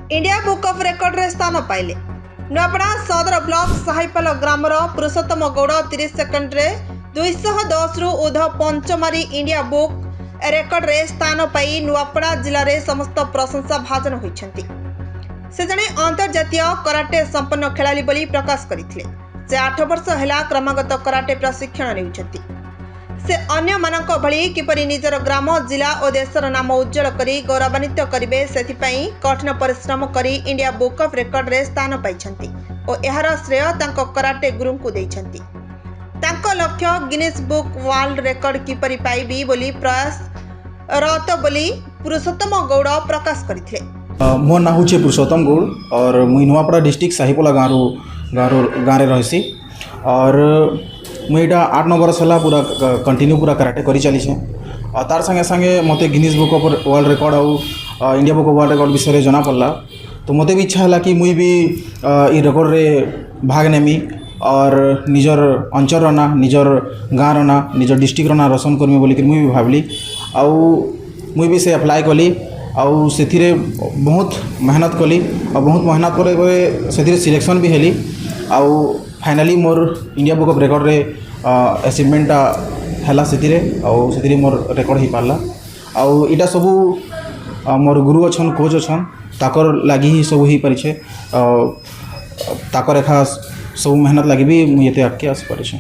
India book of record रे स्थान पाइले। नुआपड़ा सदर ब्लॉक साहिपाल ग्रामर पुरुषोत्तम गौड़ 30 सेकेंड रे 210 रु ऊर्ध पंचमारी इंडिया बुक रेकर्ड रे स्थान पाई नुआपड़ा जिले में समस्त प्रशंसा भाजन होइछंती। से जने अंतर्जातीय कराटे संपन्न खेलाली बोली प्रकाश करथिले। से 8 वर्ष हैला क्रमागत कराटे प्रशिक्षण नेउछंती। से अन्य मानक भली किपरि निजर ग्राम जिला और देशर नाम उज्जवल करी गौरवान्वित करिवे सेथिपई कठिन परिश्रम करी इंडिया बुक ऑफ रेकर्ड रे स्थान पाइछंती और एहार श्रेय तांको कराटे गुरु को दैछंती। तांको लक्ष्य गिनीज बुक वर्ल्ड रेकर्ड किपरि पाइबी बोली प्रयास रत बोली पुरुषोत्तम गौड़ प्रकाश करथिले। मो ना हूँ पुरुषोत्तम गौड़ और मुई नुआपड़ा डिस्ट्रिक्ट साहिपोला गाँव रही और मुझे 8-9 वर्ष है पूरा कंटिन्यू पूरा कराटे करी चली और तार संगे संगे मते Guinness book of world record और India book of world record विषय जना पड़ला। तो मते भी इच्छा है कि मुई भी ये रेकर्ड रे भाग नेमी और निजर अंचल ना निजर गाँव ना निजर डिस्ट्रिक्ट ना रोशन करमी बोलिक मुई भी भावली आउ मुई भी से अप्लाई कली आउ से बहुत मेहनत कली और बहुत मेहनत पर से सिलेक्शन भी हेली आउ finally more India book of record रे अचीवमेंटा हैला से मोर रेकर्ड हो पारला आउ इटा सबू मोर गुरु अच्छन कोच अच्छन ताकर लगी ही सब हो पारिछे ताकर एखा सब मेहनत लगी भी मुझे आगे आस पारिछे।